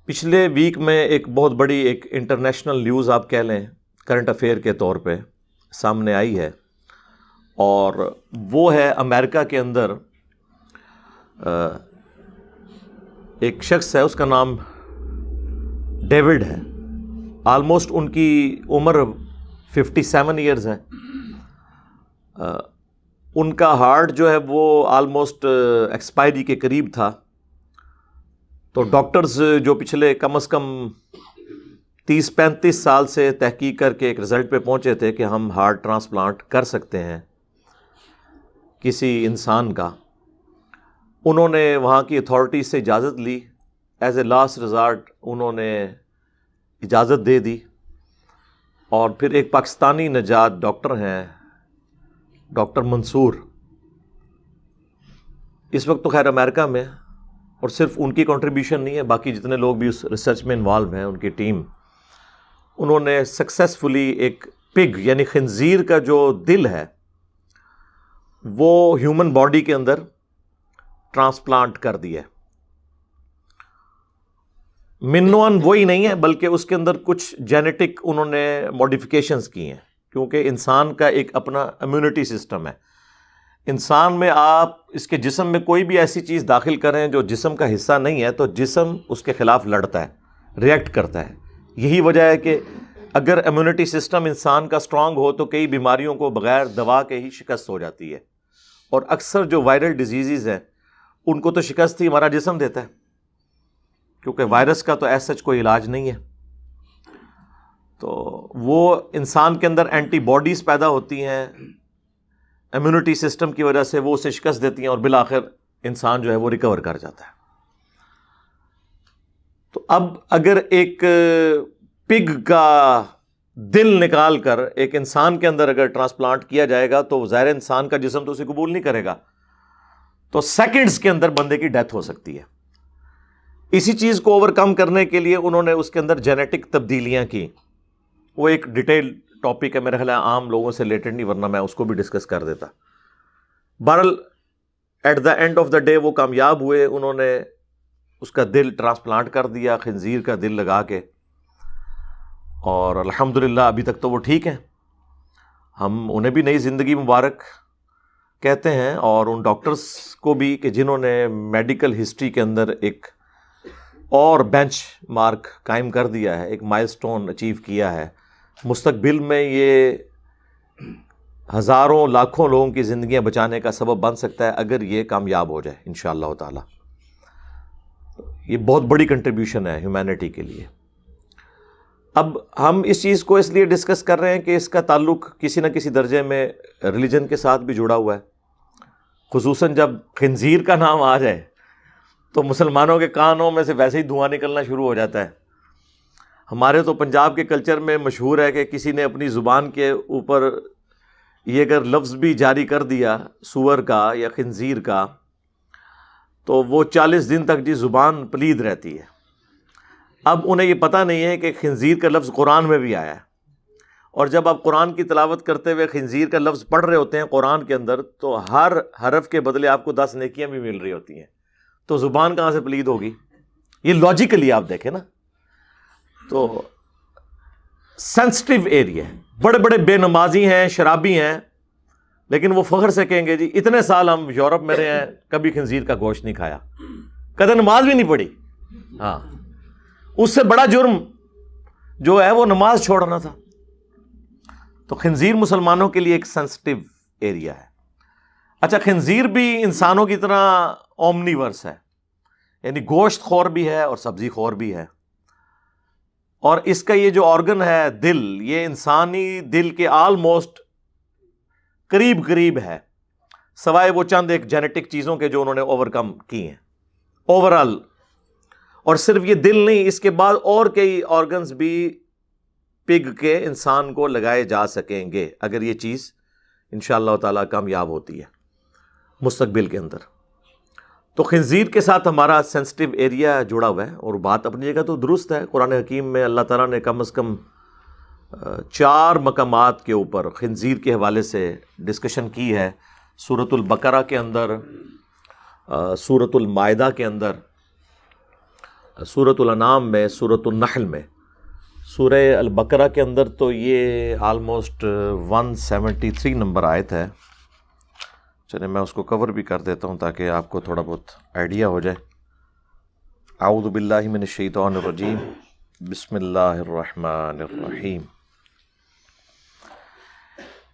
پچھلے ویک میں ایک بہت بڑی ایک انٹرنیشنل نیوز آپ کہہ لیں کرنٹ افیئر کے طور پہ سامنے آئی ہے، اور وہ ہے امریکہ کے اندر ایک شخص ہے، اس کا نام ڈیوڈ ہے۔ آلموسٹ ان کی عمر 57 ایئرز ہے۔ ان کا ہارٹ جو ہے وہ آلموسٹ ایکسپائری کے قریب تھا، تو ڈاکٹرز جو پچھلے کم از کم 30-35 سال سے تحقیق کر کے ایک رزلٹ پہ پہنچے تھے کہ ہم ہارٹ ٹرانسپلانٹ کر سکتے ہیں کسی انسان کا، انہوں نے وہاں کی اتھارٹیز سے اجازت لی، ایز اے لاسٹ ریزارٹ انہوں نے اجازت دے دی۔ اور پھر ایک پاکستانی نژاد ڈاکٹر ہیں، ڈاکٹر منصور، اس وقت تو خیر امریکہ میں، اور صرف ان کی کنٹریبیوشن نہیں ہے، باقی جتنے لوگ بھی اس ریسرچ میں انوالو ہیں، ان کی ٹیم، انہوں نے سکسیسفلی ایک پگ یعنی خنزیر کا جو دل ہے وہ ہیومن باڈی کے اندر ٹرانسپلانٹ کر دیا ہے۔ منوان وہی نہیں ہے، بلکہ اس کے اندر کچھ جینیٹک انہوں نے موڈیفیکیشنز کی ہیں، کیونکہ انسان کا ایک اپنا امیونٹی سسٹم ہے۔ انسان میں آپ اس کے جسم میں کوئی بھی ایسی چیز داخل کریں جو جسم کا حصہ نہیں ہے، تو جسم اس کے خلاف لڑتا ہے، ریئیکٹ کرتا ہے۔ یہی وجہ ہے کہ اگر امیونٹی سسٹم انسان کا اسٹرانگ ہو تو کئی بیماریوں کو بغیر دوا کے ہی شکست ہو جاتی ہے، اور اکثر جو وائرل ڈیزیزز ہیں ان کو تو شکست ہی ہمارا جسم دیتا ہے، کیونکہ وائرس کا تو ایسا کوئی علاج نہیں ہے۔ تو وہ انسان کے اندر اینٹی باڈیز پیدا ہوتی ہیں، امیونٹی سسٹم کی وجہ سے وہ اسے شکست دیتی ہیں، اور بالآخر انسان جو ہے وہ ریکور کر جاتا ہے۔ تو اب اگر ایک پگ کا دل نکال کر ایک انسان کے اندر اگر ٹرانسپلانٹ کیا جائے گا تو ظاہر انسان کا جسم تو اسے قبول نہیں کرے گا، تو سیکنڈز کے اندر بندے کی ڈیتھ ہو سکتی ہے۔ اسی چیز کو اوور کم کرنے کے لیے انہوں نے اس کے اندر جینیٹک تبدیلیاں کی، وہ ایک ڈیٹیل ٹاپک ہے، میرے خیال ہے عام لوگوں سے ریلیٹڈ نہیں، ورنہ میں اس کو بھی ڈسکس کر دیتا۔ بہرحال at the end of the day وہ کامیاب ہوئے، انہوں نے اس کا دل ٹرانسپلانٹ کر دیا، خنزیر کا دل لگا کے، اور الحمدللہ ابھی تک تو وہ ٹھیک ہیں۔ ہم انہیں بھی نئی زندگی مبارک کہتے ہیں، اور ان ڈاکٹرز کو بھی کہ جنہوں نے میڈیکل ہسٹری کے اندر ایک اور بینچ مارک قائم کر دیا ہے، ایک مائل سٹون اچیو کیا ہے۔ مستقبل میں یہ ہزاروں لاکھوں لوگوں کی زندگیاں بچانے کا سبب بن سکتا ہے اگر یہ کامیاب ہو جائے انشاءاللہ تعالی۔ یہ بہت بڑی کنٹریبیوشن ہے ہیومینٹی کے لیے۔ اب ہم اس چیز کو اس لیے ڈسکس کر رہے ہیں کہ اس کا تعلق کسی نہ کسی درجے میں ریلیجن کے ساتھ بھی جڑا ہوا ہے، خصوصاً جب خنزیر کا نام آ جائے تو مسلمانوں کے کانوں میں سے ویسے ہی دھواں نکلنا شروع ہو جاتا ہے۔ ہمارے تو پنجاب کے کلچر میں مشہور ہے کہ کسی نے اپنی زبان کے اوپر یہ اگر لفظ بھی جاری کر دیا سور کا یا خنزیر کا تو وہ 40 دن تک زبان پلید رہتی ہے۔ اب انہیں یہ پتہ نہیں ہے کہ خنزیر کا لفظ قرآن میں بھی آیا ہے، اور جب آپ قرآن کی تلاوت کرتے ہوئے خنزیر کا لفظ پڑھ رہے ہوتے ہیں قرآن کے اندر، تو ہر حرف کے بدلے آپ کو 10 نیکیاں بھی مل رہی ہوتی ہیں، تو زبان کہاں سے پلید ہوگی؟ یہ لاجیکلی آپ دیکھیں نا، تو سینسٹیو ایریا ہے۔ بڑے بڑے بے نمازی ہیں، شرابی ہیں، لیکن وہ فخر سے کہیں گے جی اتنے سال ہم یورپ میں رہے ہیں، کبھی خنزیر کا گوشت نہیں کھایا، کدی نماز بھی نہیں پڑھی۔ ہاں، اس سے بڑا جرم جو ہے وہ نماز چھوڑنا تھا۔ تو خنزیر مسلمانوں کے لیے ایک سینسٹیو ایریا ہے۔ اچھا، خنزیر بھی انسانوں کی طرح اومنی ورس ہے، یعنی گوشت خور بھی ہے اور سبزی خور بھی ہے، اور اس کا یہ جو آرگن ہے دل، یہ انسانی دل کے آلموسٹ قریب ہے، سوائے وہ چند ایک جینیٹک چیزوں کے جو انہوں نے اوور کم کی ہیں اوورال۔ اور صرف یہ دل نہیں، اس کے بعد اور کئی آرگنز بھی پگ کے انسان کو لگائے جا سکیں گے اگر یہ چیز انشاءاللہ تعالی کامیاب ہوتی ہے مستقبل کے اندر۔ تو خنزیر کے ساتھ ہمارا سینسٹیو ایریا جڑا ہوا ہے، اور بات اپنی جگہ تو درست ہے۔ قرآن حکیم میں اللہ تعالیٰ نے کم از کم 4 مقامات کے اوپر خنزیر کے حوالے سے ڈسکشن کی ہے، سورۃ البقرہ کے اندر، سورۃ المائدہ کے اندر، سورۃ الانعام میں، سورۃ النحل میں، سورہ البقرہ کے اندر تو یہ آلموسٹ 173 نمبر آیت ہے. چلیں میں اس کو کور بھی کر دیتا ہوں تاکہ آپ کو تھوڑا بہت آئیڈیا ہو جائے. اعوذ باللہ من الشیطان الرجیم، بسم اللہ الرحمن الرحیم.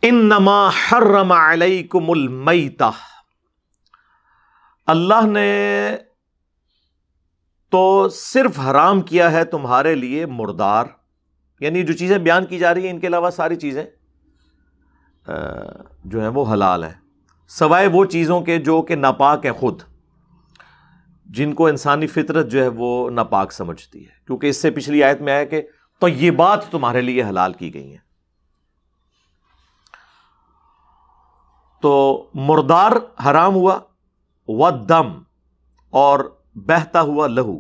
انما حرم علیکم المیتہ، اللہ نے تو صرف حرام کیا ہے تمہارے لیے مردار، یعنی جو چیزیں بیان کی جا رہی ہیں ان کے علاوہ ساری چیزیں جو ہیں وہ حلال ہیں، سوائے وہ چیزوں کے جو کہ ناپاک ہیں خود، جن کو انسانی فطرت جو ہے وہ ناپاک سمجھتی ہے، کیونکہ اس سے پچھلی آیت میں آیا کہ طیبات تمہارے لیے حلال کی گئی ہیں. تو مردار حرام ہوا، والدم، اور بہتا ہوا لہو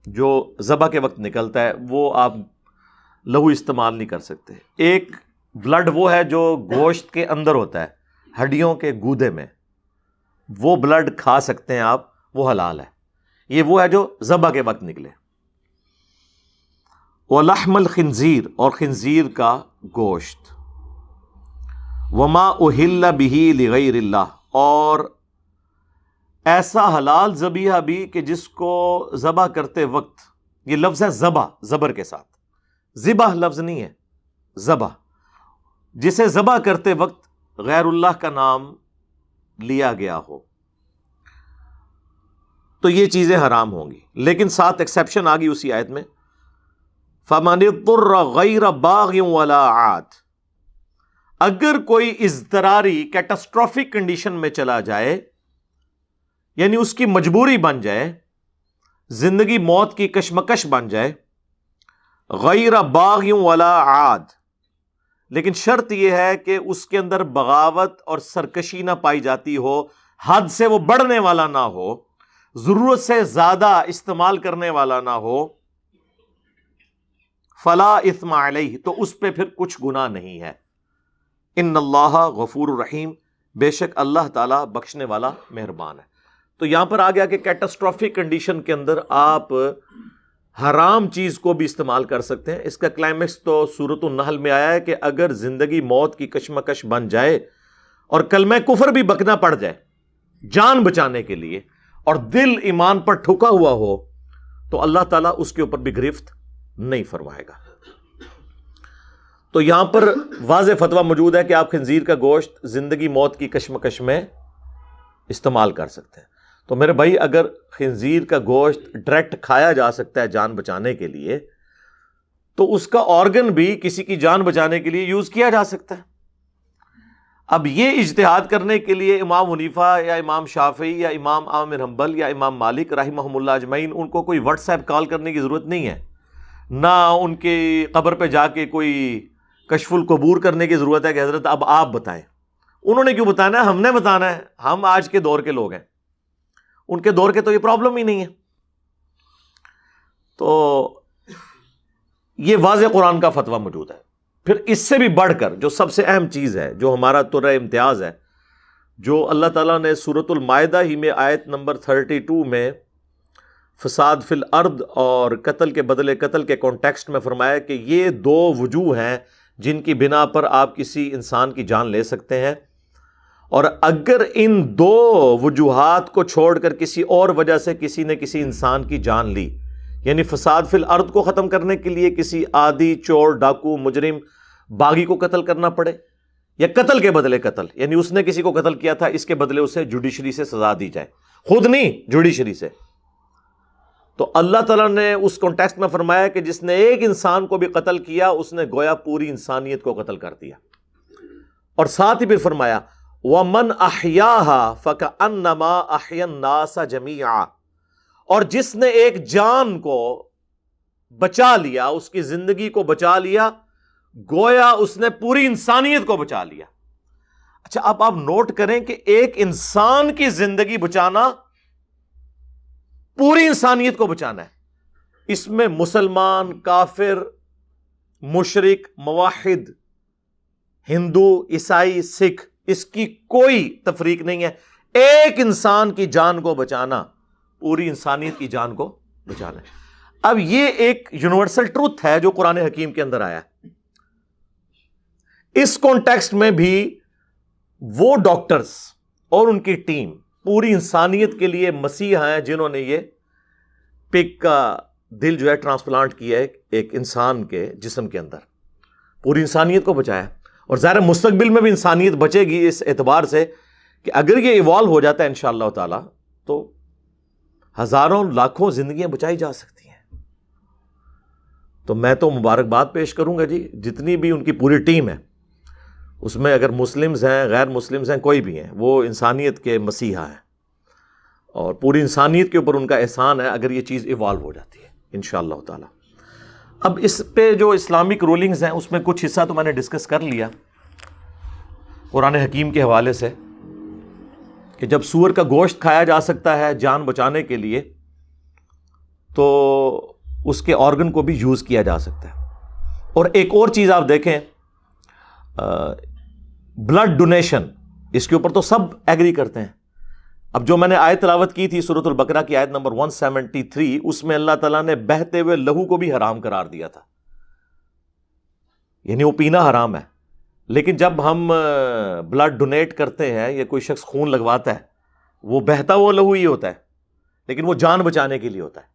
جو ذبح کے وقت نکلتا ہے وہ آپ لہو استعمال نہیں کر سکتے. ایک بلڈ وہ ہے جو گوشت کے اندر ہوتا ہے، ہڈیوں کے گودے میں، وہ بلڈ کھا سکتے ہیں آپ، وہ حلال ہے. یہ وہ ہے جو ذبح کے وقت نکلے. وَلَحْمَ الْخِنْزِيرِ، اور خنزیر کا گوشت. وَمَا أُهِلَّ بِهِ لِغَيْرِ اللَّهِ، اور ایسا حلال ذبیحہ بھی کہ جس کو ذبح کرتے وقت، یہ لفظ ہے ذبح، زبر کے ساتھ، ذبح لفظ نہیں ہے، ذبح، جسے ذبح کرتے وقت غیر اللہ کا نام لیا گیا ہو، تو یہ چیزیں حرام ہوں گی. لیکن ساتھ ایکسیپشن آ گئی اسی آیت میں، فَمَنِ اضْطُرَّ غَيْرَ بَاغٍ وَلَا عَادٍ، اگر کوئی اضطراری کیٹاسٹرافک کنڈیشن میں چلا جائے، یعنی اس کی مجبوری بن جائے، زندگی موت کی کشمکش بن جائے، غیر باغ ولا عاد، لیکن شرط یہ ہے کہ اس کے اندر بغاوت اور سرکشی نہ پائی جاتی ہو، حد سے وہ بڑھنے والا نہ ہو، ضرورت سے زیادہ استعمال کرنے والا نہ ہو، فلا اثم علیہ، تو اس پہ پھر کچھ گناہ نہیں ہے. ان اللہ غفور الرحیم، بے شک اللہ تعالیٰ بخشنے والا مہربان ہے. تو یہاں پر آ گیا کہ کیٹاسٹرافک کنڈیشن کے اندر آپ حرام چیز کو بھی استعمال کر سکتے ہیں. اس کا کلائمیکس تو سورۃ النحل میں آیا ہے کہ اگر زندگی موت کی کشمکش بن جائے اور کلمہ کفر بھی بکنا پڑ جائے جان بچانے کے لیے، اور دل ایمان پر ٹھکا ہوا ہو، تو اللہ تعالیٰ اس کے اوپر بھی گرفت نہیں فرمائے گا. تو یہاں پر واضح فتویٰ موجود ہے کہ آپ خنزیر کا گوشت زندگی موت کی کشمکش میں استعمال کر سکتے ہیں. تو میرے بھائی، اگر خنزیر کا گوشت ڈائریکٹ کھایا جا سکتا ہے جان بچانے کے لیے، تو اس کا آرگن بھی کسی کی جان بچانے کے لیے یوز کیا جا سکتا ہے. اب یہ اجتہاد کرنے کے لیے امام حنیفہ یا امام شافعی یا امام احمد بن حنبل یا امام مالک رحمہم اللہ اجمعین، ان کو کوئی واٹس ایپ کال کرنے کی ضرورت نہیں ہے، نہ ان کی قبر پہ جا کے کوئی کشف القبور کرنے کی ضرورت ہے کہ حضرت اب آپ بتائیں. انہوں نے کیوں بتانا ہے؟ ہم نے بتانا ہے. ہم آج کے دور کے لوگ ہیں، ان کے دور کے تو یہ پرابلم ہی نہیں ہے. تو یہ واضح قرآن کا فتویٰ موجود ہے. پھر اس سے بھی بڑھ کر جو سب سے اہم چیز ہے، جو ہمارا ترہ امتیاز ہے، جو اللہ تعالیٰ نے سورۃ المائدہ ہی میں آیت نمبر 32 میں فساد فی الارض اور قتل کے بدلے قتل کے کانٹیکسٹ میں فرمایا کہ یہ دو وجوہ ہیں جن کی بنا پر آپ کسی انسان کی جان لے سکتے ہیں، اور اگر ان دو وجوہات کو چھوڑ کر کسی اور وجہ سے کسی نے کسی انسان کی جان لی، یعنی فساد فی الارض کو ختم کرنے کے لیے کسی عادی چور ڈاکو مجرم باغی کو قتل کرنا پڑے، یا قتل کے بدلے قتل، یعنی اس نے کسی کو قتل کیا تھا، اس کے بدلے اسے جوڈیشری سے سزا دی جائے، خود نہیں جوڈیشری سے، تو اللہ تعالیٰ نے اس کانٹیکسٹ میں فرمایا کہ جس نے ایک انسان کو بھی قتل کیا اس نے گویا پوری انسانیت کو قتل کر دیا. اور ساتھ ہی پھر فرمایا وَمَنْ أَحْيَاهَا فَكَأَنَّمَا أَحْيَا النَّاسَ جَمِيعًا، اور جس نے ایک جان کو بچا لیا، اس کی زندگی کو بچا لیا، گویا اس نے پوری انسانیت کو بچا لیا. اچھا، اب آپ نوٹ کریں کہ ایک انسان کی زندگی بچانا پوری انسانیت کو بچانا ہے. اس میں مسلمان، کافر، مشرک، موحد، ہندو، عیسائی، سکھ، اس کی کوئی تفریق نہیں ہے. ایک انسان کی جان کو بچانا پوری انسانیت کی جان کو بچانا ہے. اب یہ ایک یونیورسل ٹروتھ ہے جو قرآن حکیم کے اندر آیا ہے. اس کانٹیکسٹ میں بھی وہ ڈاکٹرز اور ان کی ٹیم پوری انسانیت کے لیے مسیح ہیں جنہوں نے یہ پگ کا دل جو ہے ٹرانسپلانٹ کیا ہے ایک انسان کے جسم کے اندر, پوری انسانیت کو بچایا. اور ظاہر مستقبل میں بھی انسانیت بچے گی اس اعتبار سے کہ اگر یہ ایوالو ہو جاتا ہے انشاءاللہ تعالی تو ہزاروں لاکھوں زندگیاں بچائی جا سکتی ہیں. تو میں تو مبارکباد پیش کروں گا جی, جتنی بھی ان کی پوری ٹیم ہے, اس میں اگر مسلمز ہیں غیر مسلمز ہیں کوئی بھی ہیں, وہ انسانیت کے مسیحا ہیں اور پوری انسانیت کے اوپر ان کا احسان ہے اگر یہ چیز ایوالو ہو جاتی ہے انشاءاللہ تعالی. اب اس پہ جو اسلامک رولنگز ہیں اس میں کچھ حصہ تو میں نے ڈسکس کر لیا قرآن حکیم کے حوالے سے کہ جب سور کا گوشت کھایا جا سکتا ہے جان بچانے کے لیے تو اس کے آرگن کو بھی یوز کیا جا سکتا ہے. اور ایک اور چیز آپ دیکھیں, بلڈ ڈونیشن, اس کے اوپر تو سب ایگری کرتے ہیں. اب جو میں نے آیت تلاوت کی تھی سورۃ البقرہ کی آیت نمبر 173, اس میں اللہ تعالیٰ نے بہتے ہوئے لہو کو بھی حرام قرار دیا تھا, یعنی وہ پینا حرام ہے. لیکن جب ہم بلڈ ڈونیٹ کرتے ہیں یا کوئی شخص خون لگواتا ہے, وہ بہتا وہ لہو ہی ہوتا ہے لیکن وہ جان بچانے کے لیے ہوتا ہے.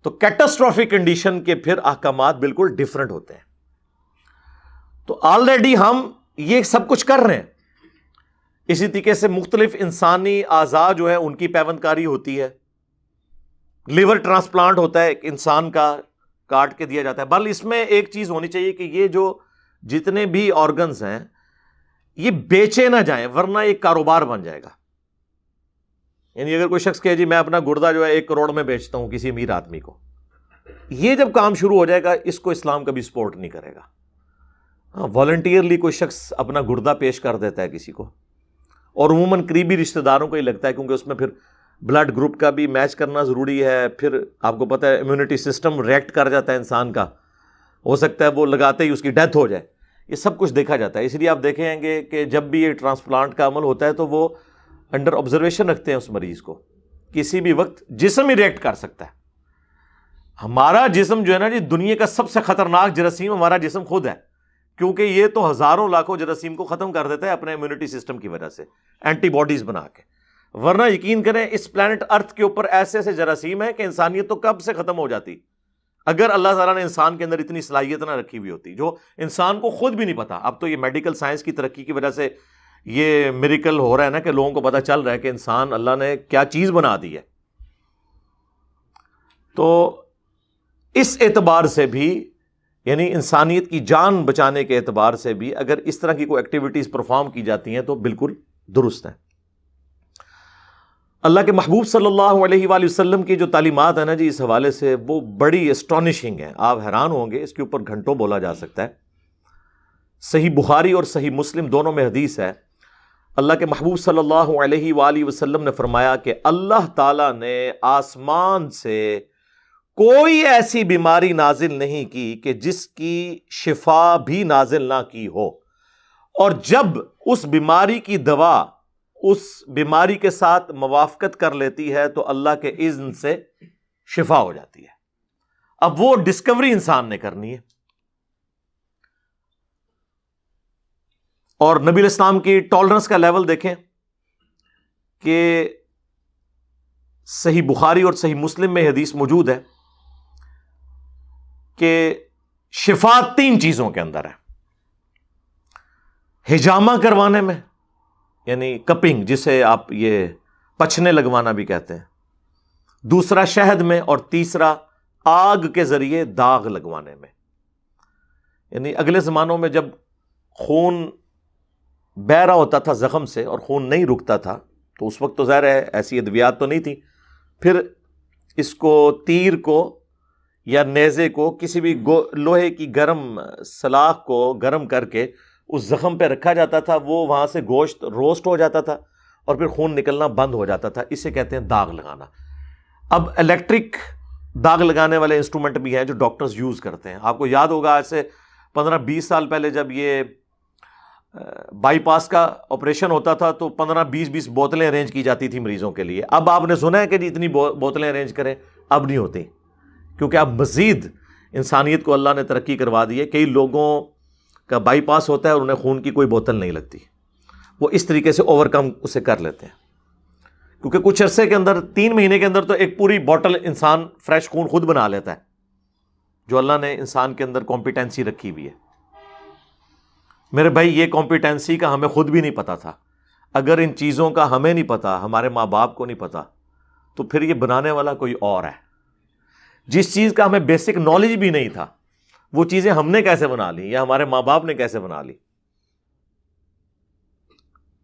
تو کیٹاسٹرافک کنڈیشن کے پھر احکامات بالکل ڈیفرنٹ ہوتے ہیں. تو آلریڈی ہم یہ سب کچھ کر رہے ہیں. اسی طریقے سے مختلف انسانی اعضاء جو ہے ان کی پیوند کاری ہوتی ہے. لیور ٹرانسپلانٹ ہوتا ہے ایک انسان کا, کاٹ کے دیا جاتا ہے. بل اس میں ایک چیز ہونی چاہیے کہ یہ جو جتنے بھی آرگنز ہیں یہ بیچے نہ جائیں ورنہ ایک کاروبار بن جائے گا. یعنی اگر کوئی شخص کہے جی میں اپنا گردہ جو ہے 1 کروڑ میں بیچتا ہوں کسی امیر آدمی کو, یہ جب کام شروع ہو جائے گا اس کو اسلام کبھی سپورٹ نہیں کرے گا. ہاں, والنٹیئرلی کوئی شخص اپنا گردہ پیش کر دیتا ہے کسی کو, اور عموماً قریبی رشتہ داروں کو ہی لگتا ہے کیونکہ اس میں پھر بلڈ گروپ کا بھی میچ کرنا ضروری ہے. پھر آپ کو پتہ ہے امیونٹی سسٹم ریئیکٹ کر جاتا ہے انسان کا, ہو سکتا ہے وہ لگاتے ہی اس کی ڈیتھ ہو جائے. یہ سب کچھ دیکھا جاتا ہے. اس لیے آپ دیکھیں گے کہ جب بھی یہ ٹرانسپلانٹ کا عمل ہوتا ہے تو وہ انڈر آبزرویشن رکھتے ہیں اس مریض کو, کسی بھی وقت جسم ہی ریئیکٹ کر سکتا ہے. ہمارا جسم جو ہے نا جی دنیا کا سب سے خطرناک جراثیم ہمارا جسم خود ہے, کیونکہ یہ تو ہزاروں لاکھوں جراثیم کو ختم کر دیتا ہے اپنے امیونٹی سسٹم کی وجہ سے, اینٹی باڈیز بنا کے. ورنہ یقین کریں اس پلانٹ ارتھ کے اوپر ایسے ایسے جراثیم ہیں کہ انسانیت تو کب سے ختم ہو جاتی اگر اللہ تعالیٰ نے انسان کے اندر اتنی صلاحیت نہ رکھی ہوئی ہوتی, جو انسان کو خود بھی نہیں پتا. اب تو یہ میڈیکل سائنس کی ترقی کی وجہ سے یہ میریکل ہو رہا ہے نا کہ لوگوں کو پتا چل رہا ہے کہ انسان اللہ نے کیا چیز بنا دی ہے. تو اس اعتبار سے بھی یعنی انسانیت کی جان بچانے کے اعتبار سے بھی اگر اس طرح کی کوئی ایکٹیویٹیز پرفارم کی جاتی ہیں تو بالکل درست ہیں. اللہ کے محبوب صلی اللہ علیہ وآلہ وسلم کی جو تعلیمات ہیں نا جی اس حوالے سے وہ بڑی اسٹانشنگ ہیں, آپ حیران ہوں گے, اس کے اوپر گھنٹوں بولا جا سکتا ہے. صحیح بخاری اور صحیح مسلم دونوں میں حدیث ہے, اللہ کے محبوب صلی اللہ علیہ وآلہ وسلم نے فرمایا کہ اللہ تعالیٰ نے آسمان سے کوئی ایسی بیماری نازل نہیں کی کہ جس کی شفا بھی نازل نہ کی ہو, اور جب اس بیماری کی دوا اس بیماری کے ساتھ موافقت کر لیتی ہے تو اللہ کے اذن سے شفا ہو جاتی ہے. اب وہ ڈسکوری انسان نے کرنی ہے. اور نبی علیہ السلام کی ٹالرنس کا لیول دیکھیں کہ صحیح بخاری اور صحیح مسلم میں حدیث موجود ہے کہ شفا 3 چیزوں کے اندر ہے. ہجامہ کروانے میں یعنی کپنگ جسے آپ یہ پچھنے لگوانا بھی کہتے ہیں, دوسرا شہد میں, اور تیسرا آگ کے ذریعے داغ لگوانے میں. یعنی اگلے زمانوں میں جب خون بہ رہا ہوتا تھا زخم سے اور خون نہیں رکتا تھا تو اس وقت تو ظاہر ہے ایسی ادویات تو نہیں تھی, پھر اس کو تیر کو یا نیزے کو کسی بھی لوہے کی گرم سلاخ کو گرم کر کے اس زخم پہ رکھا جاتا تھا, وہ وہاں سے گوشت روسٹ ہو جاتا تھا اور پھر خون نکلنا بند ہو جاتا تھا. اسے کہتے ہیں داغ لگانا. اب الیکٹرک داغ لگانے والے انسٹرومنٹ بھی ہیں جو ڈاکٹرز یوز کرتے ہیں. آپ کو یاد ہوگا ایسے 15-20 سال پہلے جب یہ بائی پاس کا آپریشن ہوتا تھا تو 15-20 بوتلیں ارینج کی جاتی تھی مریضوں کے لیے. اب آپ نے سنا ہے کہ جی اتنی بوتلیں ارینج کریں, اب نہیں ہوتی, کیونکہ اب مزید انسانیت کو اللہ نے ترقی کروا دی ہے. کئی لوگوں کا بائی پاس ہوتا ہے اور انہیں خون کی کوئی بوتل نہیں لگتی, وہ اس طریقے سے اوور کم اسے کر لیتے ہیں, کیونکہ کچھ عرصے کے اندر 3 مہینے کے اندر تو ایک پوری بوٹل انسان فریش خون خود بنا لیتا ہے, جو اللہ نے انسان کے اندر کمپیٹنسی رکھی ہوئی ہے. میرے بھائی یہ کمپیٹنسی کا ہمیں خود بھی نہیں پتا تھا. اگر ان چیزوں کا ہمیں نہیں پتا, ہمارے ماں باپ کو نہیں پتا, تو پھر یہ بنانے والا کوئی اور ہے. جس چیز کا ہمیں بیسک نالج بھی نہیں تھا, وہ چیزیں ہم نے کیسے بنا لی یا ہمارے ماں باپ نے کیسے بنا لی.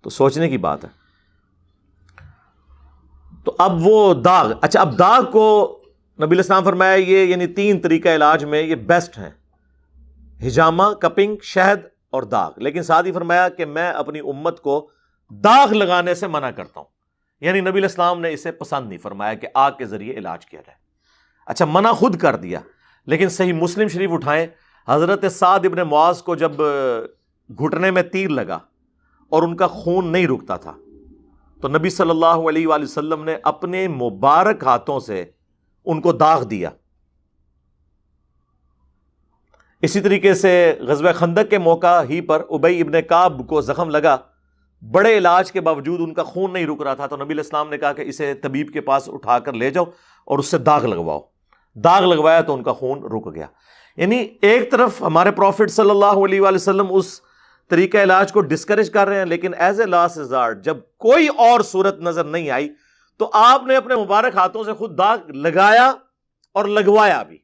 تو سوچنے کی بات ہے. تو اب وہ داغ, اچھا اب داغ کو نبی علیہ السلام فرمایا یہ یعنی 3 طریقہ علاج میں یہ بیسٹ ہیں, ہجامہ, کپنگ, شہد اور داغ. لیکن ساتھ ہی فرمایا کہ میں اپنی امت کو داغ لگانے سے منع کرتا ہوں, یعنی نبی علیہ السلام نے اسے پسند نہیں فرمایا کہ آگ کے ذریعے علاج کیا جائے. اچھا منع خود کر دیا, لیکن صحیح مسلم شریف اٹھائیں, حضرت سعد ابن معاذ کو جب گھٹنے میں تیر لگا اور ان کا خون نہیں رکتا تھا, تو نبی صلی اللہ علیہ وآلہ وسلم نے اپنے مبارک ہاتھوں سے ان کو داغ دیا. اسی طریقے سے غزوہ خندق کے موقع ہی پر ابی ابن کعب کو زخم لگا, بڑے علاج کے باوجود ان کا خون نہیں رک رہا تھا, تو نبی علیہ السلام نے کہا کہ اسے طبیب کے پاس اٹھا کر لے جاؤ اور اس سے داغ لگواؤ. داغ لگوایا تو ان کا خون رک گیا. یعنی ایک طرف ہمارے پروفٹ صلی اللہ علیہ وآلہ وسلم اس طریقہ علاج کو ڈسکریج کر رہے ہیں, لیکن ایز اے لاسٹ ریزارٹ جب کوئی اور صورت نظر نہیں آئی تو آپ نے اپنے مبارک ہاتھوں سے خود داغ لگایا اور لگوایا بھی.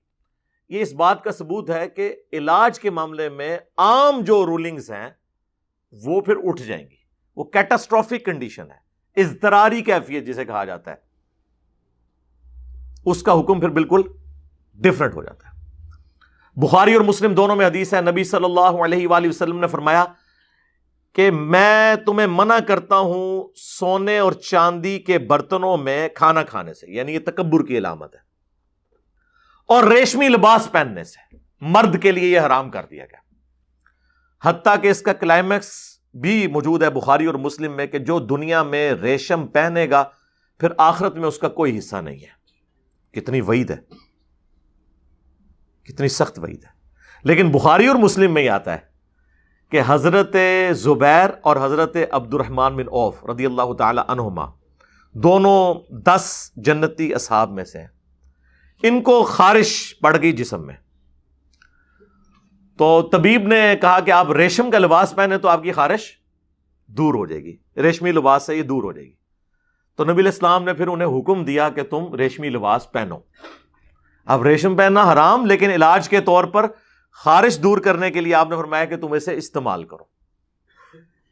یہ اس بات کا ثبوت ہے کہ علاج کے معاملے میں عام جو رولنگز ہیں وہ پھر اٹھ جائیں گی. وہ کیٹاسٹروفک کنڈیشن ہے, اضطراری کیفیت جسے کہا جاتا ہے, اس کا حکم پھر بالکل ڈفرنٹ ہو جاتا ہے. بخاری اور مسلم دونوں میں حدیث ہے, نبی صلی اللہ علیہ وآلہ وسلم نے فرمایا کہ میں تمہیں منع کرتا ہوں سونے اور چاندی کے برتنوں میں کھانا کھانے سے, یعنی یہ تکبر کی علامت ہے, اور ریشمی لباس پہننے سے. مرد کے لیے یہ حرام کر دیا گیا. حتیٰ کہ اس کا کلائمیکس بھی موجود ہے بخاری اور مسلم میں کہ جو دنیا میں ریشم پہنے گا پھر آخرت میں اس کا کوئی حصہ نہیں ہے. کتنی وعید ہے, کتنی سخت وعید ہے. لیکن بخاری اور مسلم میں یہ آتا ہے کہ حضرت زبیر اور حضرت عبد الرحمن بن عوف رضی اللہ تعالی عنہما دونوں 10 جنتی اصحاب میں سے ہیں. ان کو خارش پڑ گئی جسم میں, تو طبیب نے کہا کہ آپ ریشم کا لباس پہنے تو آپ کی خارش دور ہو جائے گی, ریشمی لباس سے یہ دور ہو جائے گی. تو نبی علیہ السلام نے پھر انہیں حکم دیا کہ تم ریشمی لباس پہنو. اب ریشم پہننا حرام, لیکن علاج کے طور پر خارش دور کرنے کے لیے آپ نے فرمایا کہ تم اسے استعمال کرو.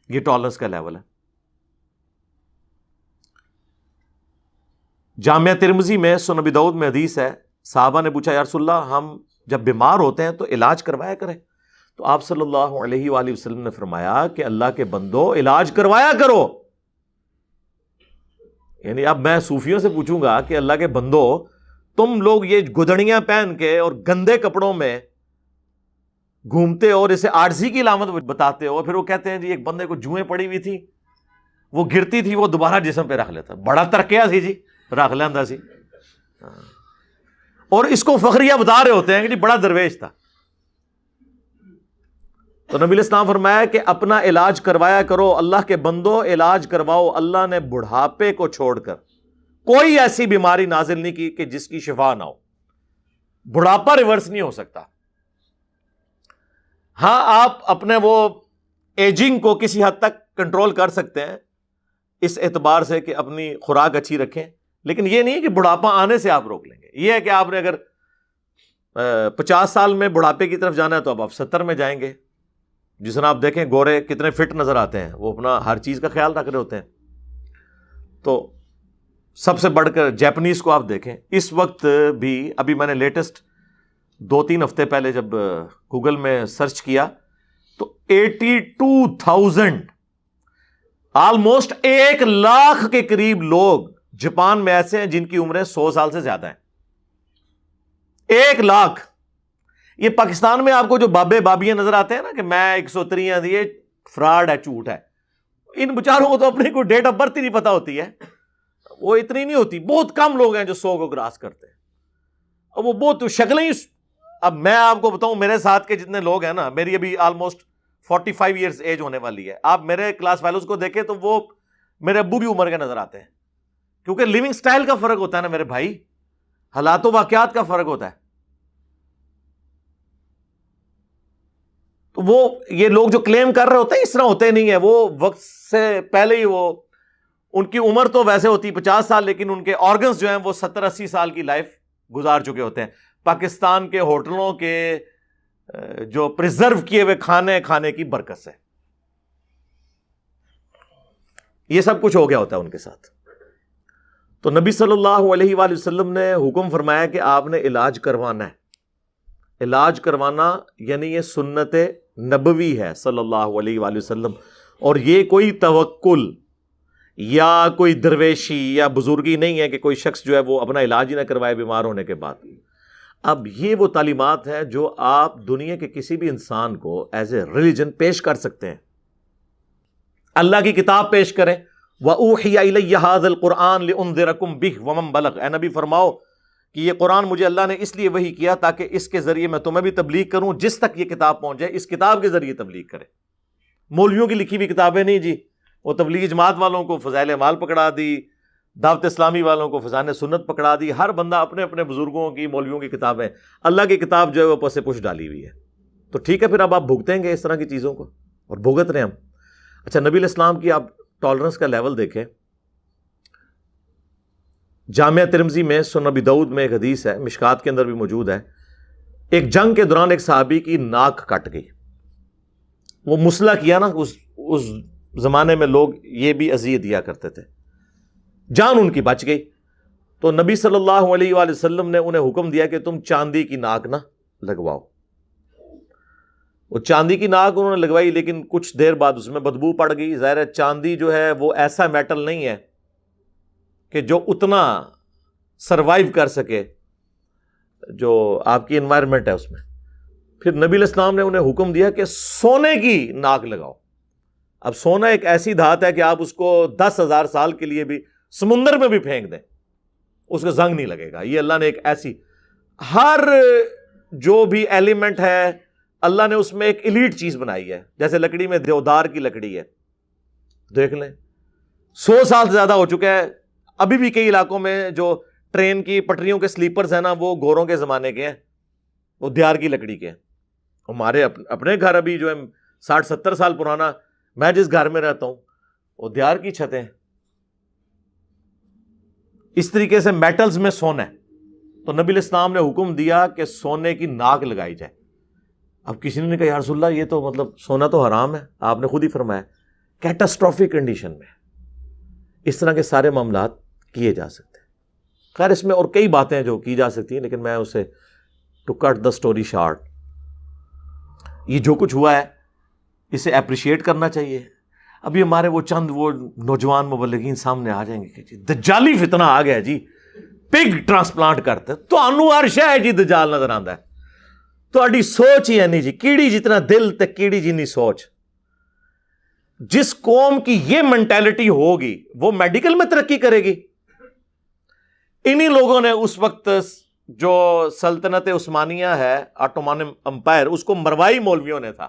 یہ ٹالرنس کا لیول ہے. جامعہ ترمذی میں سنن ابی داؤد میں حدیث ہے, صحابہ نے پوچھا یا رسول اللہ ہم جب بیمار ہوتے ہیں تو علاج کروایا کریں, تو آپ صلی اللہ علیہ وآلہ وسلم نے فرمایا کہ اللہ کے بندو علاج کروایا کرو. یعنی اب میں صوفیوں سے پوچھوں گا کہ اللہ کے بندو تم لوگ یہ گدڑیاں پہن کے اور گندے کپڑوں میں گھومتے ہو اور اسے عاجزی کی علامت بتاتے ہو, پھر وہ کہتے ہیں جی ایک بندے کو جوئیں پڑی ہوئی تھی, وہ گرتی تھی وہ دوبارہ جسم پہ رکھ لیتا, بڑا ترکیا سی جی, رکھ لینا سی, اور اس کو فخریہ بتا رہے ہوتے ہیں کہ جی بڑا درویش تھا. تو نبی علیہ السلام فرمایا کہ اپنا علاج کروایا کرو, اللہ کے بندو علاج کرواؤ. اللہ نے بڑھاپے کو چھوڑ کر کوئی ایسی بیماری نازل نہیں کی کہ جس کی شفا نہ ہو. بڑھاپا ریورس نہیں ہو سکتا. ہاں آپ اپنے وہ ایجنگ کو کسی حد تک کنٹرول کر سکتے ہیں اس اعتبار سے کہ اپنی خوراک اچھی رکھیں, لیکن یہ نہیں کہ بڑھاپا آنے سے آپ روک لیں گے. یہ ہے کہ آپ نے اگر 50 سال میں بڑھاپے کی طرف جانا ہے تو اب آپ 70 میں جائیں گے. جس طرح آپ دیکھیں گورے کتنے فٹ نظر آتے ہیں, وہ اپنا ہر چیز کا خیال رکھ رہے ہوتے ہیں. تو سب سے بڑھ کر جیپنیز کو آپ دیکھیں, اس وقت بھی ابھی میں نے لیٹسٹ 2-3 ہفتے پہلے جب گوگل میں سرچ کیا تو 82,000 آلموسٹ 1 لاکھ کے قریب لوگ جاپان میں ایسے ہیں جن کی عمریں 100 سال سے زیادہ ہیں. 1 لاکھ. یہ پاکستان میں آپ کو جو بابے بابیاں نظر آتے ہیں نا کہ میں 103 دیے, فراڈ ہے, جھوٹ ہے. ان بیچاروں کو تو اپنی کوئی ڈیٹ آف برتھ ہی نہیں پتا ہوتی ہے, وہ اتنی نہیں ہوتی. بہت کم لوگ ہیں جو 100 کو کراس کرتے ہیں. اب وہ بہت شکلیں. اب میں آپ کو بتاؤں میرے ساتھ کے جتنے لوگ ہیں نا, میری ابھی آلموسٹ 45 ایئرز ایج ہونے والی ہے, آپ میرے کلاس فیلوز کو دیکھیں تو وہ میرے ابو کی عمر کے نظر آتے ہیں, کیونکہ لیونگ سٹائل کا فرق ہوتا ہے نا میرے بھائی, حالات و واقعات کا فرق ہوتا ہے. تو وہ یہ لوگ جو کلیم کر رہے ہوتے ہیں اس طرح ہوتے نہیں ہیں, وہ وقت سے پہلے ہی وہ ان کی عمر تو ویسے ہوتی 50 سال, لیکن ان کے آرگنز جو ہیں وہ 70-80 سال کی لائف گزار چکے ہوتے ہیں. پاکستان کے ہوٹلوں کے جو پریزرو کیے ہوئے کھانے کی برکت سے یہ سب کچھ ہو گیا ہوتا ہے ان کے ساتھ. تو نبی صلی اللہ علیہ وآلہ وسلم نے حکم فرمایا کہ آپ نے علاج کروانا ہے. علاج کروانا یعنی یہ سنت نبوی ہے صلی اللہ علیہ وآلہ وسلم, اور یہ کوئی توکل یا کوئی درویشی یا بزرگی نہیں ہے کہ کوئی شخص جو ہے وہ اپنا علاج ہی نہ کروائے بیمار ہونے کے بعد. اب یہ وہ تعلیمات ہیں جو آپ دنیا کے کسی بھی انسان کو ایز اے ریلیجن پیش کر سکتے ہیں. اللہ کی کتاب پیش کریں, وَأُوحِيَ إِلَيَّ هَذَا الْقُرْآنُ لِأُنذِرَكُم بِهِ وَمَن بَلَغَ. اے نبی فرماؤ کہ یہ قرآن مجھے اللہ نے اس لیے وحی کیا تاکہ اس کے ذریعے میں تمہیں بھی تبلیغ کروں, جس تک یہ کتاب پہنچ جائے اس کتاب کے ذریعے تبلیغ کرے. مولویوں کی لکھی ہوئی کتابیں نہیں جی, وہ تبلیغ جماعت والوں کو فضائل اعمال پکڑا دی, دعوت اسلامی والوں کو فضائل سنت پکڑا دی, ہر بندہ اپنے اپنے بزرگوں کی مولویوں کی کتابیں, اللہ کی کتاب جو ہے وہ پس پش ڈالی ہوئی ہے. تو ٹھیک ہے, پھر اب آپ بھگتیں گے اس طرح کی چیزوں کو, اور بھگت رہے ہم. اچھا, نبی علیہ السلام کی آپ ٹالرنس کا لیول دیکھیں. جامعہ ترمذی میں, سنن ابی داؤد میں ایک حدیث ہے, مشکات کے اندر بھی موجود ہے. ایک جنگ کے دوران ایک صحابی کی ناک کٹ گئی. وہ مسئلہ کیا نا, اس زمانے میں لوگ یہ بھی اذیت دیا کرتے تھے, جان ان کی بچ گئی. تو نبی صلی اللہ علیہ وآلہ وسلم نے انہیں حکم دیا کہ تم چاندی کی ناک نہ لگواؤ. وہ چاندی کی ناک انہوں نے لگوائی, لیکن کچھ دیر بعد اس میں بدبو پڑ گئی. ظاہر ہے چاندی جو ہے وہ ایسا میٹل نہیں ہے کہ جو اتنا سروائیو کر سکے جو آپ کی انوائرمنٹ ہے اس میں. پھر نبی علیہ السلام نے انہیں حکم دیا کہ سونے کی ناک لگاؤ. اب سونا ایک ایسی دھات ہے کہ آپ اس کو 10,000 سال کے لیے بھی سمندر میں بھی پھینک دیں اس کا زنگ نہیں لگے گا. یہ اللہ نے ایک ایسی, ہر جو بھی ایلیمنٹ ہے اللہ نے اس میں ایک ایلیٹ چیز بنائی ہے. جیسے لکڑی میں دیودار کی لکڑی ہے, دیکھ لیں 100 سال سے زیادہ ہو چکا ہے. ابھی بھی کئی علاقوں میں جو ٹرین کی پٹریوں کے سلیپرز ہیں نا, وہ گوروں کے زمانے کے ہیں, وہ دیار کی لکڑی کے ہیں. ہمارے اپنے گھر ابھی جو ہے 60-70 سال پرانا, میں جس گھر میں رہتا ہوں وہ دیار کی چھتیں. اس طریقے سے میٹلز میں سونا ہے. تو نبی علیہ السلام نے حکم دیا کہ سونے کی ناک لگائی جائے. اب کسی نے کہا یا رسول اللہ یہ تو مطلب سونا تو حرام ہے, آپ نے خود ہی فرمایا کیٹاسٹرافک کنڈیشن میں اس طرح کے سارے معاملات کیے جا سکتے ہیں. خیر اس میں اور کئی باتیں جو کی جا سکتی ہیں, لیکن میں اسے to cut the story short, یہ جو کچھ ہوا ہے اسے اپریشیٹ کرنا چاہیے. ابھی ہمارے وہ چند وہ نوجوان مبلغین سامنے آ جائیں گے کہ جی دجالی فتنہ آ گیا جی, پگ ٹرانسپلانٹ کرتے تو انو ہر شے جی دجال نظر آندا ہے. تہاڈی سوچ ہی ہے نہیں جی, کیڑی جتنا دل تے کیڑی جتنی سوچ. جس قوم کی یہ مینٹالٹی ہوگی وہ میڈیکل میں ترقی کرے گی. انہی لوگوں نے اس وقت جو سلطنت عثمانیہ ہے, آٹومان امپائر, اس کو مروائی مولویوں نے تھا.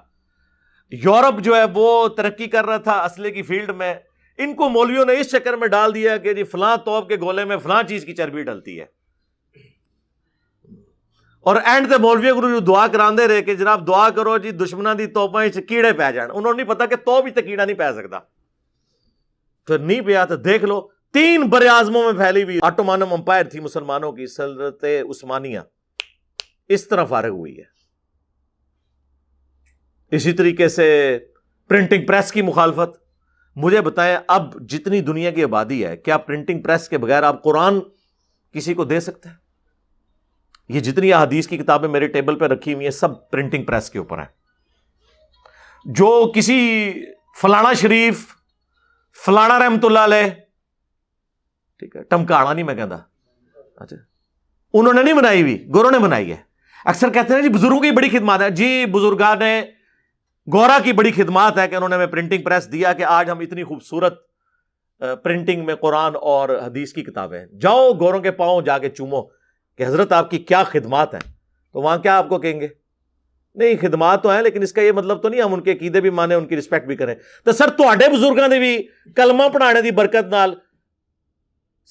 یورپ جو ہے وہ ترقی کر رہا تھا اسلحے کی فیلڈ میں, ان کو مولویوں نے اس چکر میں ڈال دیا کہ جی فلاں توپ کے گولے میں فلاں چیز کی چربی ڈلتی ہے. اور اینڈ تے مولویوں کو جو دعا کراندے رہے کہ جناب دعا کرو جی دشمنوں دی توپاں وچ کیڑے پی جان. انہوں نے نہیں پتا کہ توپ وچ تے کیڑا نہیں پی سکتا. پھر نہیں پیا تو دیکھ لو 3 بر اعظموں میں پھیلی ہوئی آٹومان امپائر تھی مسلمانوں کی, سلطنت عثمانیہ اس طرح فارغ ہوئی ہے. اسی طریقے سے پرنٹنگ پریس کی مخالفت. مجھے بتائیں اب جتنی دنیا کی آبادی ہے, کیا پرنٹنگ پریس کے بغیر آپ قرآن کسی کو دے سکتے ہیں؟ یہ جتنی احادیث کی کتابیں میرے ٹیبل پہ رکھی ہوئی ہیں سب پرنٹنگ پریس کے اوپر ہیں. جو کسی فلانا شریف, فلانا رحمت اللہ علیہ, ٹھیک ہے, ٹمکاڑا نہیں میں کہتا, اچھا انہوں نے نہیں بنائی ہوئی, گوروں نے بنائی ہے. اکثر کہتے ہیں جی بزرگوں کی بڑی خدمات ہے. جی بزرگان نے گورا کی بڑی خدمات ہے کہ انہوں نے ہمیں پرنٹنگ پریس دیا کہ آج ہم اتنی خوبصورت پرنٹنگ میں قرآن اور حدیث کی کتابیں. جاؤ گوروں کے پاؤں جا کے چومو, کہ حضرت آپ کی کیا خدمات ہیں، تو وہاں کیا آپ کو کہیں گے؟ نہیں خدمات تو ہیں لیکن اس کا یہ مطلب تو نہیں ہم ان کے عقیدے بھی مانیں، ان کی رسپیکٹ بھی کریں. تو سر تواڈے بزرگاں دے بھی کلمہ پڑھانے دی برکت نال،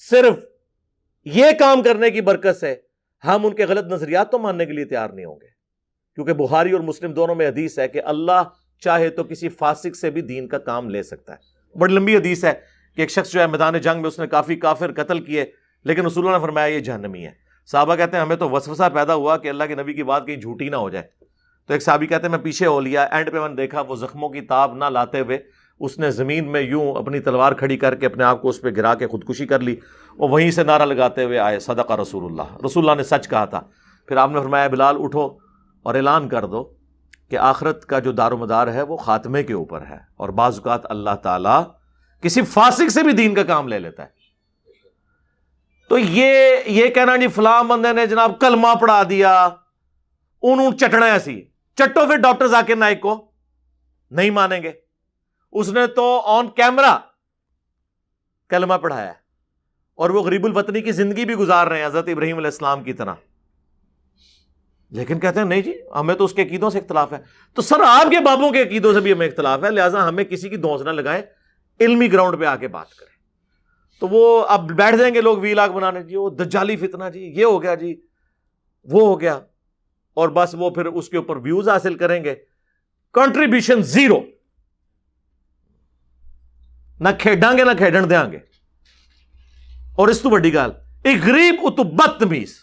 صرف یہ کام کرنے کی برکت سے ہم ان کے غلط نظریات تو ماننے کے لیے تیار نہیں ہوں گے. کیونکہ بخاری اور مسلم دونوں میں حدیث ہے کہ اللہ چاہے تو کسی فاسق سے بھی دین کا کام لے سکتا ہے. بڑی لمبی حدیث ہے کہ ایک شخص جو ہے میدان جنگ میں اس نے کافی کافر قتل کیے، لیکن رسول اللہ نے فرمایا یہ جہنمی ہے. صحابہ کہتے ہیں ہمیں تو وسوسہ پیدا ہوا کہ اللہ کے نبی کی بات کہیں جھوٹی نہ ہو جائے. تو ایک صحابی کہتے ہیں میں پیچھے ہو لیا، اینڈ پہ میں نے دیکھا وہ زخموں کی تاب نہ لاتے ہوئے اس نے زمین میں یوں اپنی تلوار کھڑی کر کے اپنے آپ کو اس پہ گرا کے خودکشی کر لی، اور وہیں سے نعرہ لگاتے ہوئے آئے صدق رسول اللہ، رسول اللہ نے سچ کہا تھا. پھر آپ نے فرمایا بلال اٹھو اور اعلان کر دو کہ آخرت کا جو دار و مدار ہے وہ خاتمے کے اوپر ہے، اور بعض اوقات اللہ تعالیٰ کسی فاسق سے بھی دین کا کام لے لیتا ہے. تو یہ کہنا جی فلاں بندے نے جناب کلمہ پڑھا دیا انہوں چٹنا ہے سی، چٹو پھر ڈاکٹر ذاکر نائک کو، نہیں مانیں گے. اس نے تو آن کیمرہ کلمہ پڑھایا ہے اور وہ غریب الوطنی کی زندگی بھی گزار رہے ہیں حضرت ابراہیم علیہ السلام کی طرح، لیکن کہتے ہیں نہیں جی ہمیں تو اس کے عقیدوں سے اختلاف ہے. تو سر آپ کے بابوں کے عقیدوں سے بھی ہمیں اختلاف ہے، لہٰذا ہمیں کسی کی دوست نہ لگائیں، علمی گراؤنڈ پہ آ کے بات کریں. تو وہ اب بیٹھ جائیں گے لوگ ویلاگ بنانے، جی وہ دجالی فتنہ، جی یہ ہو گیا، جی وہ ہو گیا، اور بس وہ پھر اس کے اوپر ویوز حاصل کریں گے. کنٹریبیوشن زیرو، نہ کھیڈاں گے نہ کھیڈن دیاں گے. اور اس تو بڑی گال ایک غریب اتو بدتمیز،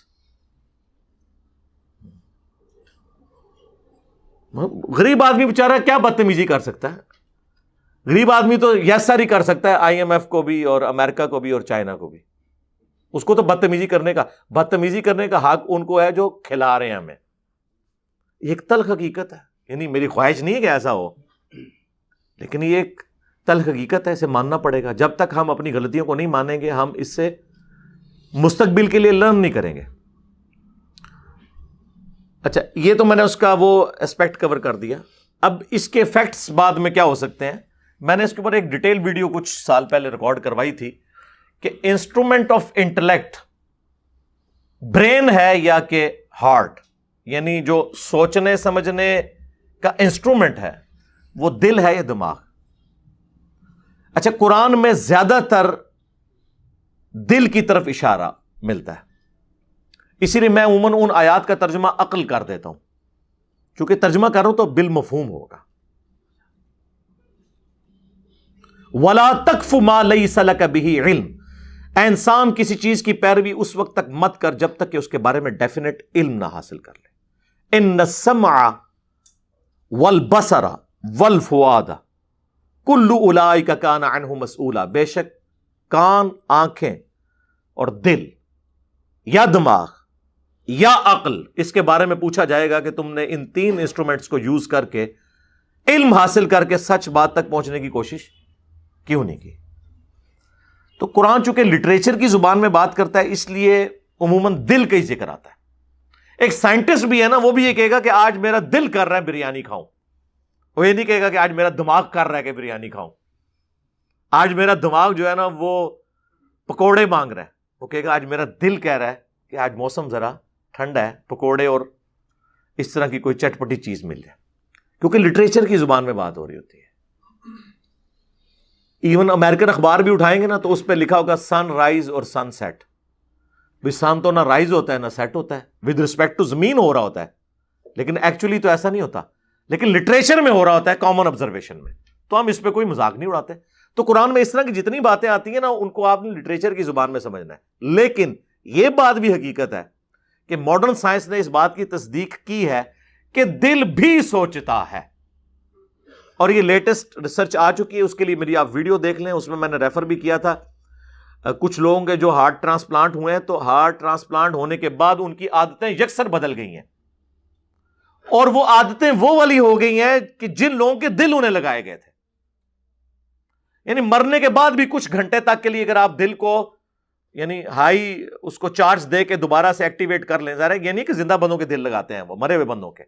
غریب آدمی بیچارہ کیا بدتمیزی کر سکتا ہے؟ غریب آدمی تو یس سر ہی کر سکتا ہے آئی ایم ایف کو بھی اور امریکہ کو بھی اور چائنا کو بھی. اس کو تو بدتمیزی کرنے کا حق ان کو ہے جو کھلا رہے ہیں ہمیں. ایک تلخ حقیقت ہے، یعنی میری خواہش نہیں ہے کہ ایسا ہو، لیکن یہ ایک تلخ حقیقت ہے، اسے ماننا پڑے گا. جب تک ہم اپنی غلطیوں کو نہیں مانیں گے ہم اس سے مستقبل کے لیے لرن نہیں کریں گے. اچھا یہ تو میں نے اس کا وہ اسپیکٹ کور کر دیا. اب اس کے ایفیکٹس بعد میں کیا ہو سکتے ہیں؟ میں نے اس کے اوپر ایک ڈیٹیل ویڈیو کچھ سال پہلے ریکارڈ کروائی تھی کہ انسٹرومنٹ آف انٹلیکٹ برین ہے یا کہ ہارٹ، یعنی جو سوچنے سمجھنے کا انسٹرومنٹ ہے وہ دل ہے یا دماغ. اچھا قرآن میں زیادہ تر دل کی طرف اشارہ ملتا ہے، اسی لیے میں عموماً ان آیات کا ترجمہ عقل کر دیتا ہوں، چونکہ ترجمہ کر رہا ہوں تو بالمفہوم ہوگا. وَلَا تَقْفُ مَا لَيْسَ لَكَ بِهِ عِلْمٌ، اے انسان کسی چیز کی پیروی اس وقت تک مت کر جب تک کہ اس کے بارے میں ڈیفینیٹ علم نہ حاصل کر لے. اِنَّ السَّمْعَ وَالْبَصَرَ وَالْفُؤَادَ كُلُّ أُولَئِكَ كَانَ عَنْهُ مسئولا، بے شک کان، آنکھیں اور دل یا دماغ یا عقل، اس کے بارے میں پوچھا جائے گا کہ تم نے ان تین انسٹرومنٹس کو یوز کر کے علم حاصل کر کے سچ بات تک پہنچنے کی کوشش کیوں نہیں کی. تو قرآن چونکہ لٹریچر کی زبان میں بات کرتا ہے اس لیے عموماً دل کا ہی ذکر آتا ہے. ایک سائنٹسٹ بھی ہے نا، وہ بھی یہ کہے گا کہ آج میرا دل کر رہا ہے بریانی کھاؤں، وہ یہ نہیں کہے گا کہ آج میرا دماغ کر رہا ہے کہ بریانی کھاؤں. آج میرا دماغ جو ہے نا وہ پکوڑے مانگ رہا ہے، وہ کہے گا آج میرا دل کہہ رہا ہے کہ آج موسم ذرا ٹھنڈا ہے، پکوڑے اور اس طرح کی کوئی چٹپٹی چیز مل جائے، کیونکہ لٹریچر کی زبان میں بات ہو رہی ہوتی ہے. ایون امریکن اخبار بھی اٹھائیں گے نا تو اس پہ لکھا ہوگا سن رائز اور سن سیٹ. بھی سن تو نہ رائز ہوتا ہے نہ سیٹ ہوتا ہے، ود رسپیکٹ ٹو زمین ہو رہا ہوتا ہے، لیکن ایکچولی تو ایسا نہیں ہوتا، لیکن لٹریچر میں ہو رہا ہوتا ہے، کامن آبزرویشن میں. تو ہم اس پہ کوئی مذاق نہیں اڑاتے. تو قرآن میں اس طرح کی جتنی باتیں آتی ہیں نا ان کو آپ نے لٹریچر کی زبان میں سمجھنا ہے. لیکن یہ بات بھی حقیقت ہے کہ ماڈرن سائنس نے اس بات کی تصدیق کی ہے کہ دل بھی سوچتا ہے، اور یہ لیٹسٹ ریسرچ آ چکی ہے. اس کے لیے میری آپ ویڈیو دیکھ لیں، اس میں نے ریفر بھی کیا تھا. کچھ لوگوں کے جو ہارٹ ٹرانسپلانٹ ہوئے ہیں تو ہارٹ ٹرانسپلانٹ ہونے کے بعد ان کی عادتیں یکسر بدل گئی ہیں، اور وہ عادتیں وہ والی ہو گئی ہیں کہ جن لوگوں کے دل انہیں لگائے گئے تھے. یعنی مرنے کے بعد بھی کچھ گھنٹے تک کے لیے اگر آپ دل کو یعنی ہائی اس کو چارج دے کے دوبارہ سے ایکٹیویٹ کر لیں، ظاہر ہے یہ نہیں کہ زندہ بندوں کے دل لگاتے ہیں، وہ مرے ہوئے بندوں کے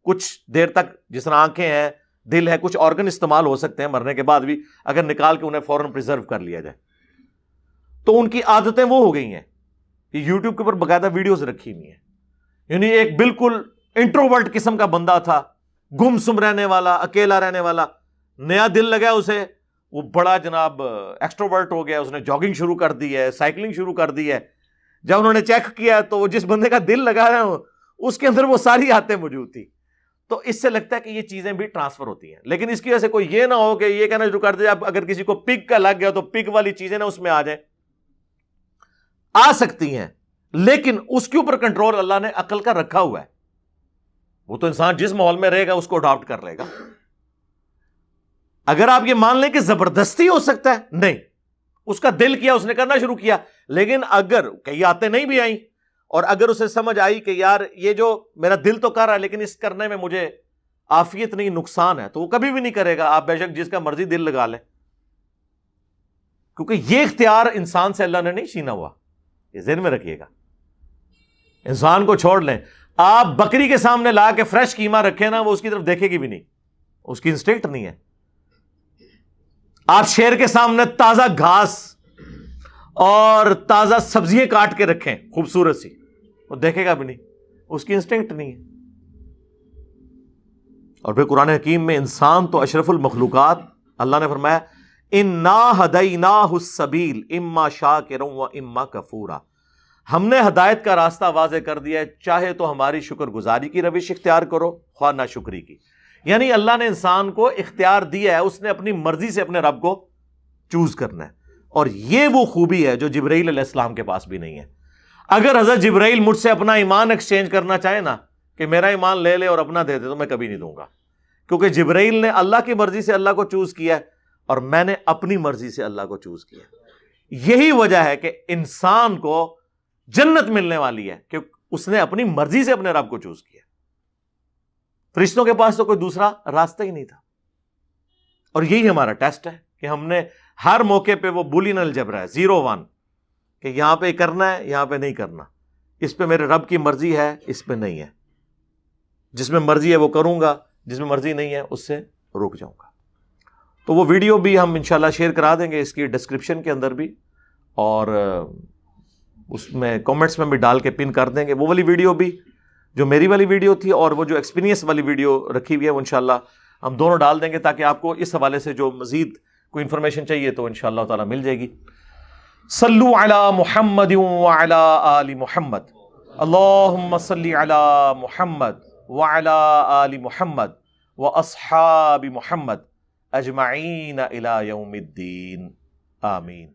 کچھ دیر تک، جس طرح آنکھیں ہیں، دل ہے، کچھ آرگن استعمال ہو سکتے ہیں مرنے کے بعد بھی اگر نکال کے انہیں فوراً پریزرو کر لیا جائے. تو ان کی عادتیں وہ ہو گئی ہیں یہ یوٹیوب کے اوپر باقاعدہ ویڈیوز رکھی ہوئی ہیں. یعنی ایک بالکل انٹروورٹ قسم کا بندہ تھا, گم سم رہنے والا, اکیلا رہنے والا, نیا دل لگا اسے, وہ بڑا جناب ایکسٹروورٹ ہو گیا, اس نے جاگنگ شروع کر دی ہے, سائیکلنگ شروع کر دی ہے. جب انہوں نے چیک کیا تو وہ جس بندے کا دل لگا رہا ہے اس کے اندر وہ ساری عادتیں موجود تھی. تو اس سے لگتا ہے کہ یہ چیزیں بھی ٹرانسفر ہوتی ہیں. لیکن اس کی وجہ سے کوئی یہ نہ ہو کہ یہ کہنا شروع کر دے اب اگر کسی کو پگ کا لگ گیا تو پگ والی چیزیں نا اس میں آ جائیں. آ سکتی ہیں, لیکن اس کے اوپر کنٹرول اللہ نے عقل کا رکھا ہوا ہے. وہ تو انسان جس ماحول میں رہے گا اس کو اڈاپٹ کر لے گا. اگر آپ یہ مان لیں کہ زبردستی ہو سکتا ہے, نہیں, اس کا دل کیا, اس نے کرنا شروع کیا. لیکن اگر کئی آتے نہیں بھی آئیں اور اگر اسے سمجھ آئی کہ یار یہ جو میرا دل تو کر رہا ہے لیکن اس کرنے میں مجھے عافیت نہیں, نقصان ہے, تو وہ کبھی بھی نہیں کرے گا. آپ بے شک جس کا مرضی دل لگا لیں, کیونکہ یہ اختیار انسان سے اللہ نے نہیں چھینا ہوا. یہ ذہن میں رکھیے گا. انسان کو چھوڑ لیں, آپ بکری کے سامنے لا کے فریش قیمہ رکھیں نا, وہ اس کی طرف دیکھے گی بھی نہیں, اس کی انسٹنکٹ نہیں ہے. آپ شیر کے سامنے تازہ گھاس اور تازہ سبزیاں کاٹ کے رکھیں خوبصورت سی, وہ دیکھے گا بھی نہیں, اس کی انسٹنکٹ نہیں ہے. اور پھر قرآن حکیم میں انسان تو اشرف المخلوقات, اللہ نے فرمایا انا ہدیناہ السبیل اما شاکرا و اما کفورا. ہم نے ہدایت کا راستہ واضح کر دیا ہے, چاہے تو ہماری شکر گزاری کی روش اختیار کرو, خواہ ناشکری کی. یعنی اللہ نے انسان کو اختیار دیا ہے, اس نے اپنی مرضی سے اپنے رب کو چوز کرنا ہے. اور یہ وہ خوبی ہے جو جبرائیل علیہ السلام کے پاس بھی نہیں ہے. اگر حضرت جبرائیل مجھ سے اپنا ایمان ایکسچینج کرنا چاہے نا, کہ میرا ایمان لے لے اور اپنا دے دے, تو میں کبھی نہیں دوں گا, کیونکہ جبرائیل نے اللہ کی مرضی سے اللہ کو چوز کیا ہے اور میں نے اپنی مرضی سے اللہ کو چوز کیا. یہی وجہ ہے کہ انسان کو جنت ملنے والی ہے کہ اس نے اپنی مرضی سے اپنے رب کو چوز کیا. فرشتوں کے پاس تو کوئی دوسرا راستہ ہی نہیں تھا. اور یہی ہمارا ٹیسٹ ہے کہ ہم نے ہر موقع پہ وہ بولین الجبر ہے 0-1 کہ یہاں پہ کرنا ہے, یہاں پہ نہیں کرنا, اس پہ میرے رب کی مرضی ہے, اس پہ نہیں ہے. جس میں مرضی ہے وہ کروں گا, جس میں مرضی نہیں ہے اس سے رک جاؤں گا. تو وہ ویڈیو بھی ہم انشاءاللہ شیئر کرا دیں گے اس کی ڈسکرپشن کے اندر بھی, اور اس میں کامنٹس میں بھی ڈال کے پن کر دیں گے. وہ والی ویڈیو بھی جو میری والی ویڈیو تھی اور وہ جو ایکسپیرینس والی ویڈیو رکھی ہوئی ہے, وہ انشاءاللہ ہم دونوں ڈال دیں گے تاکہ آپ کو اس حوالے سے جو مزید کوئی انفارمیشن چاہیے تو انشاءاللہ تعالی مل جائے گی. صلو علی محمد وعلی آل محمد, اللہم صلی علی محمد وعلی آل محمد واصحاب محمد اجمعین الی یوم الدین, آمین.